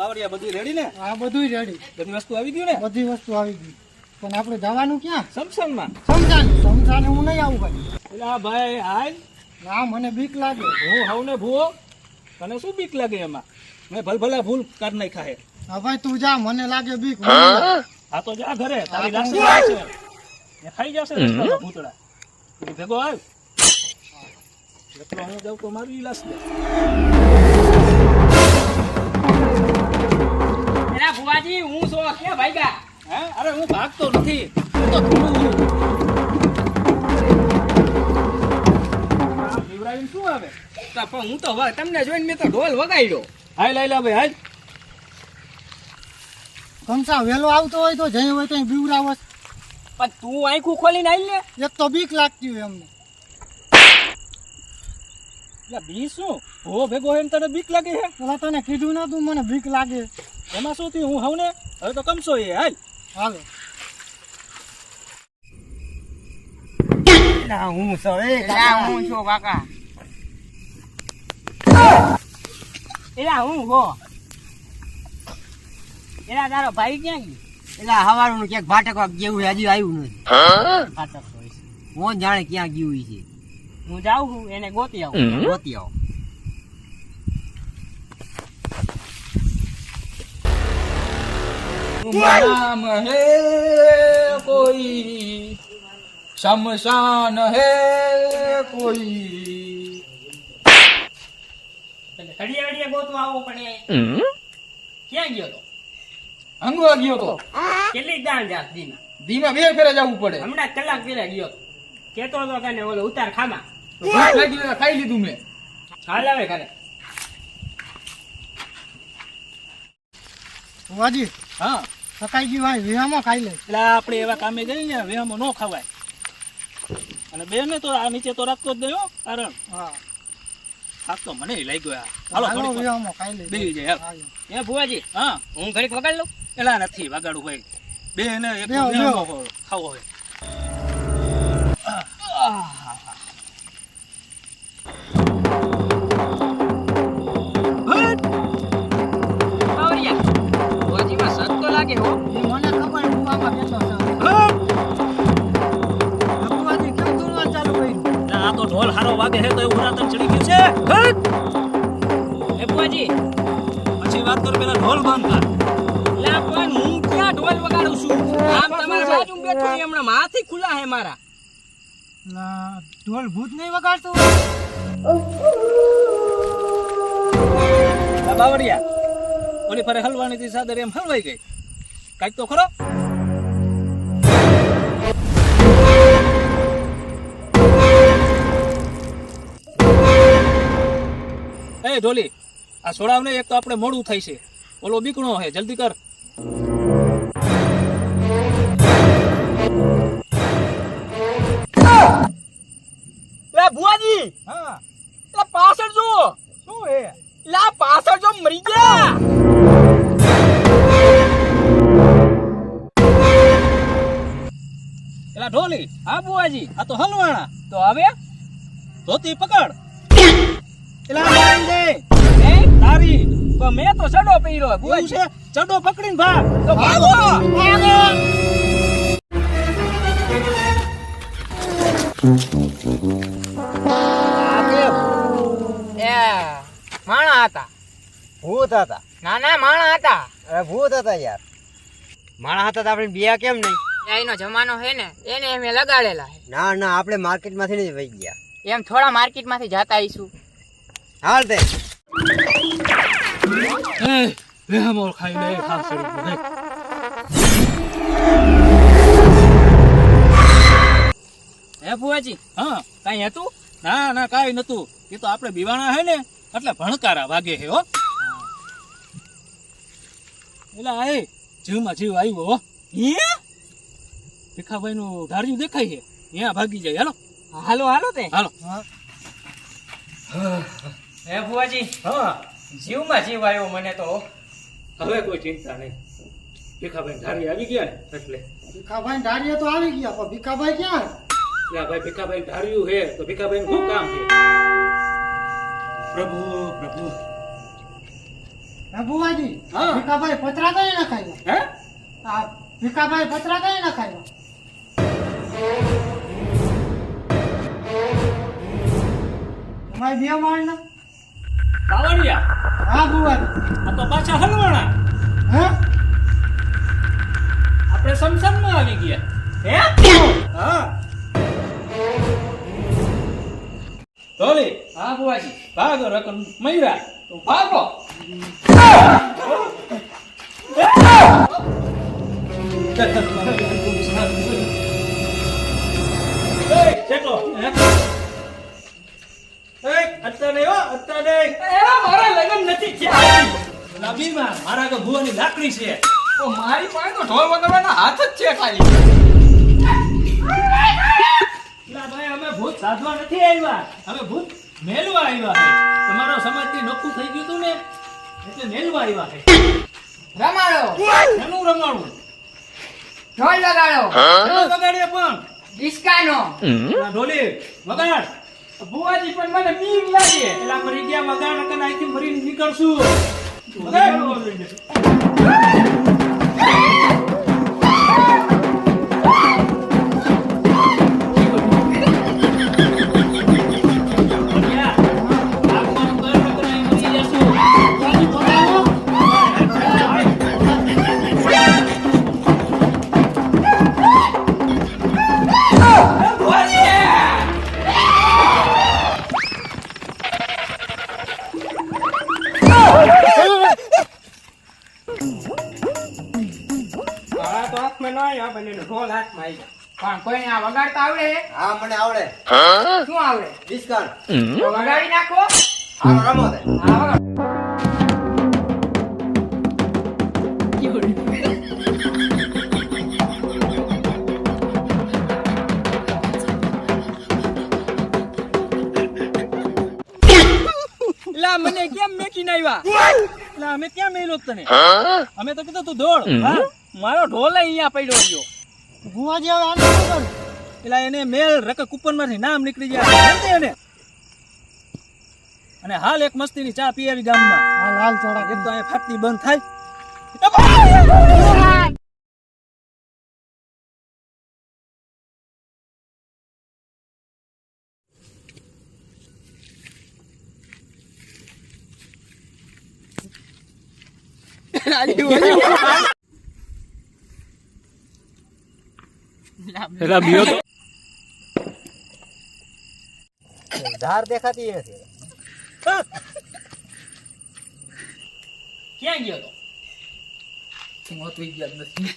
બાવરિયા બધું રેડી ને? આ બધું રેડી. બધી વસ્તુ આવી ગયું ને? બધી વસ્તુ આવી ગઈ. પણ આપણે જવાનું ક્યાં? સમસાનમાં. સમસાને હું નહીં આવું ભાઈ. એટલે ભાઈ હાલ ના મને બીક લાગે. હું હવને ભૂવો તને શું બીક લાગે એમાં? મેં ભલભલા ભૂલ કર નાખ્યા હે. હા ભાઈ તું જા, મને લાગે બીક. હા તો જા ઘરે, તારી લાશી છે એ ખાઈ જશે રસ્તામાં ભૂતડા. તું ભેગો આવ. એટલો હું જાઉં તો મારું ઈલાજ દે. એલા ભુવાજી હું છો કે ભાઈગા? હે અરે હું ભાગતો નથી, હું તો થોડું જીવરાઈન શું આવે? પણ હું તો તમને જોઈને મેં તો ઢોલ વગાડ્યો. હાલ લાઈલા ભાઈ હાલ. કંસા વેલો આવતો હોય તો જઈ હોય ત્યાં બીવરાવસ. પણ તું આંખું ખોલીને આવી લે. એક તો બીક લાગતી હોય અમને. એટલે બી શું ભૂવો ભેગો એમ તને બીક લાગે હે? પેલા તને કીધું ના તું મને બીક લાગે. એમાં શું થયું? હું હવને હવે તો કમસો એ હાલ. હાલો. ના હું છું કાકા. એલા હું હો. એલા તારો ભાઈ ક્યાં ગયો? એટલે હવારનું ક્યાંક ભાટક જેવું હજી આવ્યું નથી. ખાતર હોય છે. કોણ જાણે ક્યાં ગયું છે. હું જાઉં છું એને ગોતી આવું. ગોતી આવો. नाम है कोई शमशान है कोई. ઘડિયા ગોતવા આવો પણ ક્યાં ગયો તો? અંગવા ગયો તો. કેટલી દાણ જાત દીના? ધીમા 2 ફેરા જવું પડે. હમણાં કલાક પેલા ગયો કેતો તો કને ઓલો ઉતાર ખામાં. ભૂખ લાગી એટલે ખાઈ લીધું મેં. હાલ આવે ઘરે. વાજી હા થકાઈ ગયું ભાઈ, વિહામાં ખાઈ લે. એટલે આપણે એવા કામે ગઈ ને વેહમાં ન ખવાય. અને બેને તો આ નીચે તો રાખતો જ નહીં હો, કારણ હા થાક તો મને લાગ્યો યાર. હાલો હાલો થોડીક વાર વિહામાં ખાઈ લે. બેસી જાય હાલ. હાલો. એ ભુવાજી હા હું ઘડીક વગાડ લઉં. એલા નથી વગાડું ભાઈ. બેને એક બેહો, બેહો. ખાવો હોય. બાવરિયા ભુવાજીમાં સત તો લાગે હો. એ મને ખબર હું આમાં કેટલો છે. ભગવાનજી કેમ દોડવા ચાલુ કર્યું? આ તો ઢોલ હારો વાગે છે તો એવું રાતન ચડી ગયું છે. એ ભુવાજી પછી વાત કર, પેલા ઢોલ બંધ કર. લા પણ હું ક્યાં ઢોલ વગાડું છું? આમ તમારા બાજુ બેઠો ને હમણાં માથી ખુલ્લા હે મારા. ના ઢોલ ભૂત નહીં વગાડતો. આ બાવરિયા ઓલી ફરે હલવાની થી સાદર એમ હલવાઈ ગઈ. કાંઈક તો ખરો. એ ઢોલી આ છોડાવને, એક તો આપણે મોડું થાય છે. ઓલો બીકણો હે, જલ્દી કર. લા ભુવાજી હા લા પાછળ જો. શું હે? લા પાછળ જો મરી ગયા. એલા ઢોલી હા ભુવાજી આ તો હલવાણા. તો હવે ધોતી પકડ. એલા મારી દે હે તારી. તો મેં તો સડો પહેર્યો એવું ભુવાજી. છે, ચડો પકડીને ભાગ. તો ભાગો. એ માણા હતા. ભૂત હતા. નાના માણા હતા. અરે ભૂત હતા યાર. માણા હતા તો આપણે બે કેમ નહીં? એનો જમાનો હે ને એને અમે લગાડેલા હે. ના ના આપણે માર્કેટમાંથી નહીં વહી ગયા. એમ થોડા માર્કેટમાંથી જતા આવીશું. હાલ તે એ વેહમોર ખાઈ લે ખાસ કરી દેખ. હે ભુવાજી હા કઈ હતું? ના ના કાઈ નતું. એ તો આપણે બીવાણા હે ને એટલે ભણકારા વાગે હે હો. એલા એ જીવમાં જીવ આવ્યો હો. હે ભીખાભાઈ નું ધાર્યું દેખાય છે, ત્યાં ભાગી જાય. હાલો હાલો હાલો તે. હાલો. હે ભુવાજી હા જીવમાં જીવ આવ્યો મને તો. હવે કોઈ ચિંતા નહીં. ભીખાભાઈ ધારી આવી ગયા ને એટલે. ભીખાભાઈ ધારીએ તો આવી ગયા પણ ભીખાભાઈ ક્યાં? લા ભાઈ ભીખાભાઈ ધાર્યું હે તો ભીખાભાઈ નું શું કામ છે? પ્રભુ પ્રભુ હે બુવાજી હા. ભીખાભાઈ પતરા કઈ નખાવ્યા હે આ ભીખાભાઈ પતરા કઈ નખાવ્યા તમારી બે માળના કાવડિયા હા બુવાજી આ તો પાછા હલવાણા હે આપણે સમસમમાં આવી ગયા હે હા ધોલી હા બુવાજી ભાગ રકમ મયરા તો ભાગો એ ચેકો એ અત્યારે હો અત્યારે એ મારા લગન નથી થયા લાબીમાં મારા તો ભુવાની લાકડી છે તો મારી પાસે તો ઢોલ વગાડવાના હાથ જ છે ખાલી ના ભાઈ અમે ભૂત સાધવા નથી આવ્યા અમે ભૂત મેલવા આવ્યા છે તમારો સમાજથી નોખું થઈ ગયું હતું ને એટલે મેલવા આવ્યા છે રમાડો એનું રમાડું ઢોલ વગાડો ચલો વગાડીએ પણ ડિસ્કાનો આ ઢોલી વગાડ બુવાજી પણ મને બીક લાગે એલા મરી ગયા વગાડ નકર અહીંથી મરીને નીકળશું વગાડ મારા તો હાથમાં ન આવ્યા બંનેનો ઢોલ હાથમાં આવી ગયા પણ કોઈને આ વગાડતા આવડે હા મને આવડે શું આવડે ડિસ્કાઉન તો વગાડી નાખો હા રમો દે હા વગાડો લા મને કેમ મેકીને આવ્યા એટલે અમે ક્યાં મેલ્યો તને અમે તો કીધું તું દોડ હા મારો ઢોલ અહીંયા પડ્યો રહ્યો બુવાજી હવે આને શું કરું પેલા એને મેલ રક કૂપનમાંથી નામ નીકળી જાય કેમ તે એને અને હાલ એક મસ્તીની ચા પીએવી ગામમાં હાલ હાલ ચોડા એક તો અહીંયા ફાટતી બંધ થાય એલા બીઓ તો ધાર દેખાતી નથી ક્યાં ગયો તો મોત થઈ ગયા નથી